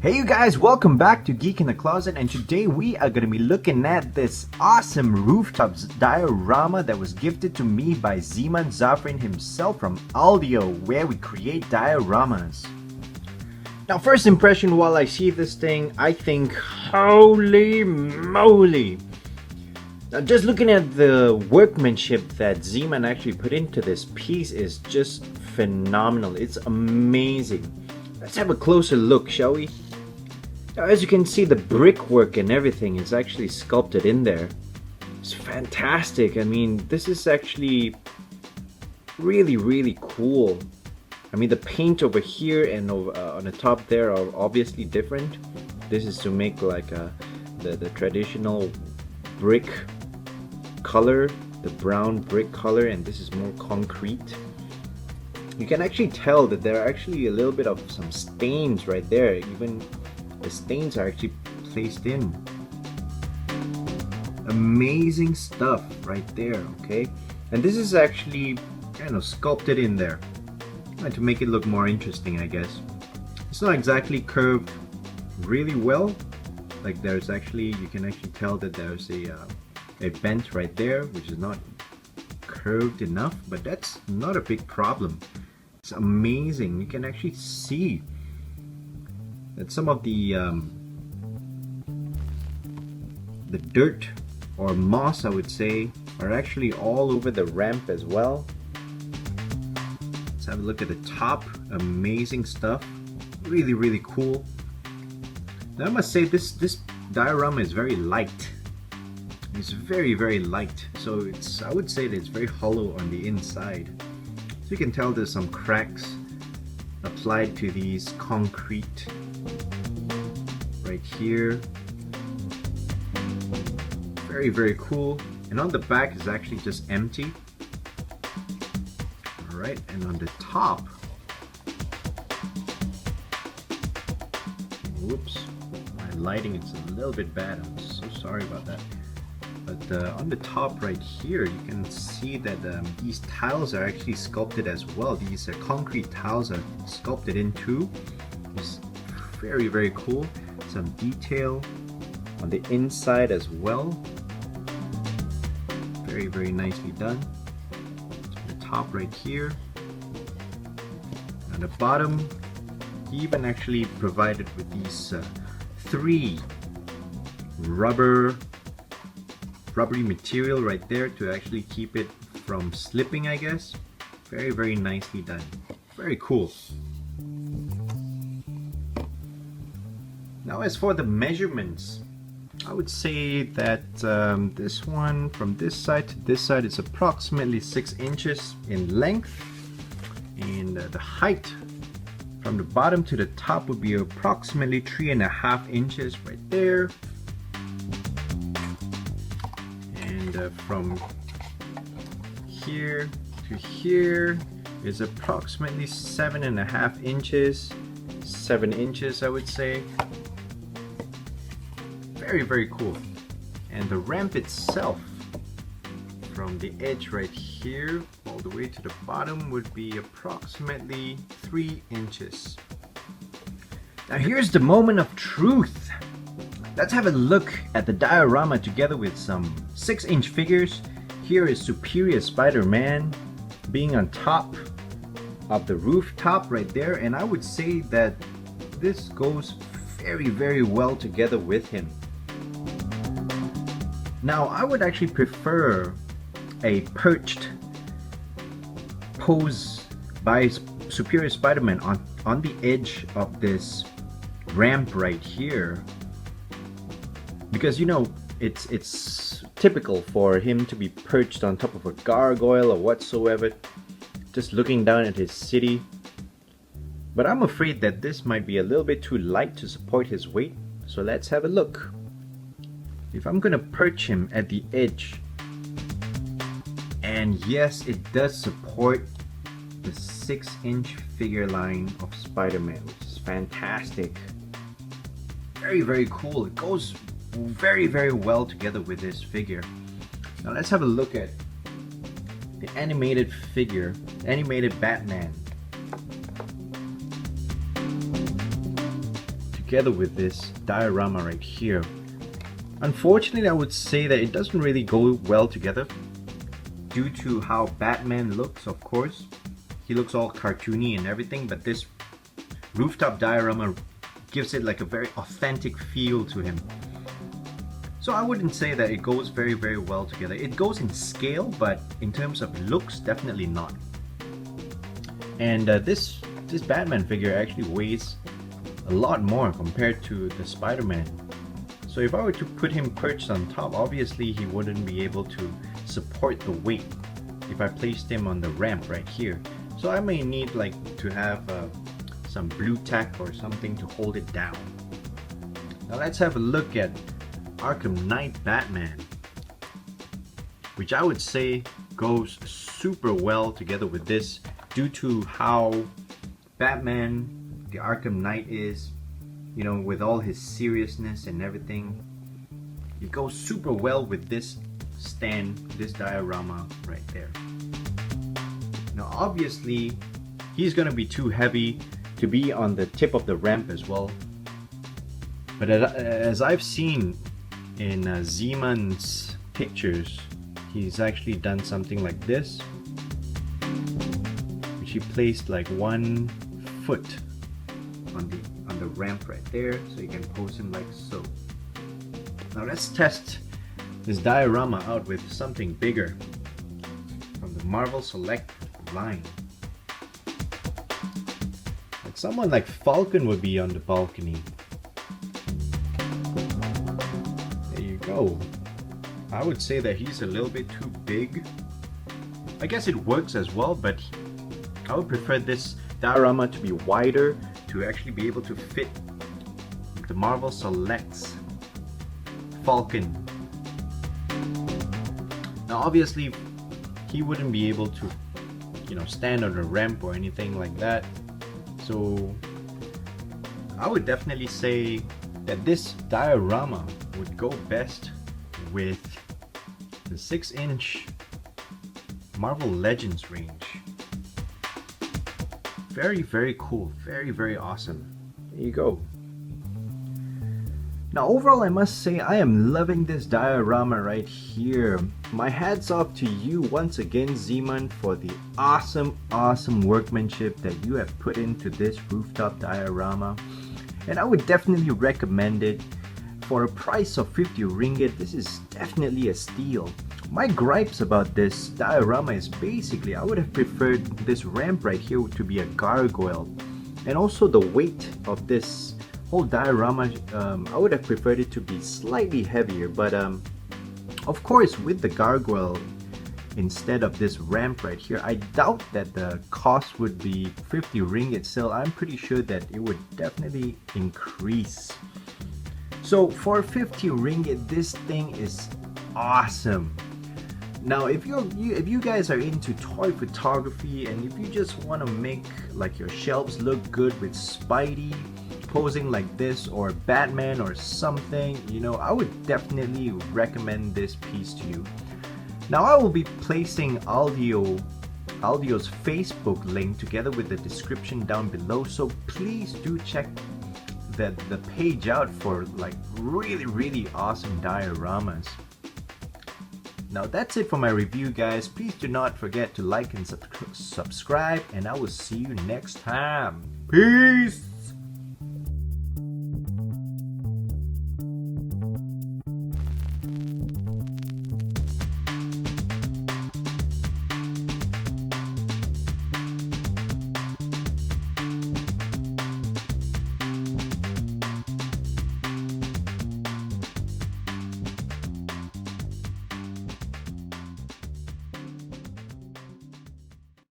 Hey you guys, welcome back to Geek in the Closet, and today we are going to be looking at this awesome Rooftop diorama that was gifted to me by Zeman Zafrin himself from ALDIO, where we create dioramas. Now, first impression while I see this thing, I think, holy moly! Now, just looking at the workmanship that Zeman actually put into this piece is just phenomenal. It's amazing. Let's have a closer look, shall we? Now, as you can see, the brickwork and everything is actually sculpted in there. It's fantastic. I mean, this is actually really cool. I mean, the paint over here and over, on the top there are obviously different. This is to make like the traditional brick color, the brown brick color, and this is more concrete. You can actually tell that there are actually a little bit of some stains right there. Even the stains are actually placed in. Amazing stuff right there, okay? And this is actually kind of sculpted in there to make it look more interesting, I guess. It's not exactly curved really well. Like there's actually, you can actually tell that there's a bend right there, which is not curved enough, but that's not a big problem. It's amazing. You can actually see that some of the dirt or moss, I would say, are actually all over the ramp as well. Let's have a look at the top. Amazing stuff. Really cool. Now I must say this diorama is very light. It's very light. So it's, I would say that it's very hollow on the inside. So you can tell there's some cracks applied to these concrete right here. Very cool. And on the back is actually just empty. Alright, and on the top, whoops, my lighting is a little bit bad. I'm so sorry about that. But on the top right here, you can see that these tiles are actually sculpted as well. These concrete tiles are sculpted in too. It's very cool. Some detail on the inside as well. Very nicely done. The top right here. On the bottom, he even actually provided with these 3 rubbery material right there to actually keep it from slipping, I guess. Very nicely done. Very cool. Now, as for the measurements, I would say that this one from this side to this side is approximately 6 inches in length, and the height from the bottom to the top would be approximately 3.5 inches right there. From here to here is approximately 7.5 inches, 7 inches I would say. Very cool. And the ramp itself, from the edge right here all the way to the bottom, would be approximately 3 inches. Now here's the moment of truth. Let's have a look at the diorama together with some 6-inch figures. Here is Superior Spider-Man being on top of the rooftop right there, and I would say that this goes very well together with him. Now I would actually prefer a perched pose by Superior Spider-Man on the edge of this ramp right here. Because, you know, it's typical for him to be perched on top of a gargoyle or whatsoever, just looking down at his city. But I'm afraid that this might be a little bit too light to support his weight, so let's have a look. If I'm gonna perch him at the edge, and yes, it does support the 6-inch figure line of Spider-Man, which is fantastic. Very cool. It goes very well together with this figure. Now let's have a look at the animated figure, animated Batman. together with this diorama right here. Unfortunately, I would say that it doesn't really go well together due to how Batman looks, of course. He looks all cartoony and everything, but this rooftop diorama gives it like a very authentic feel to him. So I wouldn't say that it goes very well together. It goes in scale, but in terms of looks, definitely not. And this Batman figure actually weighs a lot more compared to the Spider-Man. So if I were to put him perched on top, obviously he wouldn't be able to support the weight if I placed him on the ramp right here. So I may need like to have some blue tack or something to hold it down. Now let's have a look at Arkham Knight Batman, which I would say goes super well together with this due to how Batman, the Arkham Knight is, you know, with all his seriousness and everything. It goes super well with this stand, this diorama right there. Now obviously he's gonna be too heavy to be on the tip of the ramp as well, but as I've seen in Zeman's pictures, he's actually done something like this, which he placed like 1 foot on the ramp right there, so you can pose him like so. Now let's test this diorama out with something bigger from the Marvel Select line. Like someone like Falcon would be on the balcony. There you go. I would say that he's a little bit too big. I guess it works as well, but I would prefer this diorama to be wider to actually be able to fit the Marvel Selects Falcon. Now obviously he wouldn't be able to, you know, stand on a ramp or anything like that, so I would definitely say that this diorama would go best with the 6-inch Marvel Legends range. Very cool, very awesome. There you go. Now overall I must say I am loving this diorama right here. My hats off to you once again, Zeman, for the awesome workmanship that you have put into this rooftop diorama. And I would definitely recommend it. For a price of 50 ringgit, this is definitely a steal. My gripes about this diorama is basically I would have preferred this ramp right here to be a gargoyle. And also the weight of this whole diorama, I would have preferred it to be slightly heavier, but of course with the gargoyle instead of this ramp right here, I doubt that the cost would be 50 ringgit still. I'm pretty sure that it would definitely increase. So for 50 ringgit, this thing is awesome. Now if you guys are into toy photography and if you just want to make like your shelves look good with Spidey posing like this or Batman or something, you know, I would definitely recommend this piece to you. Now I will be placing ALDIO's Facebook link together with the description down below, so please do check the page out for like really awesome dioramas. Now that's it for my review, guys. Please do not forget to like and subscribe, and I will see you next time. Peace!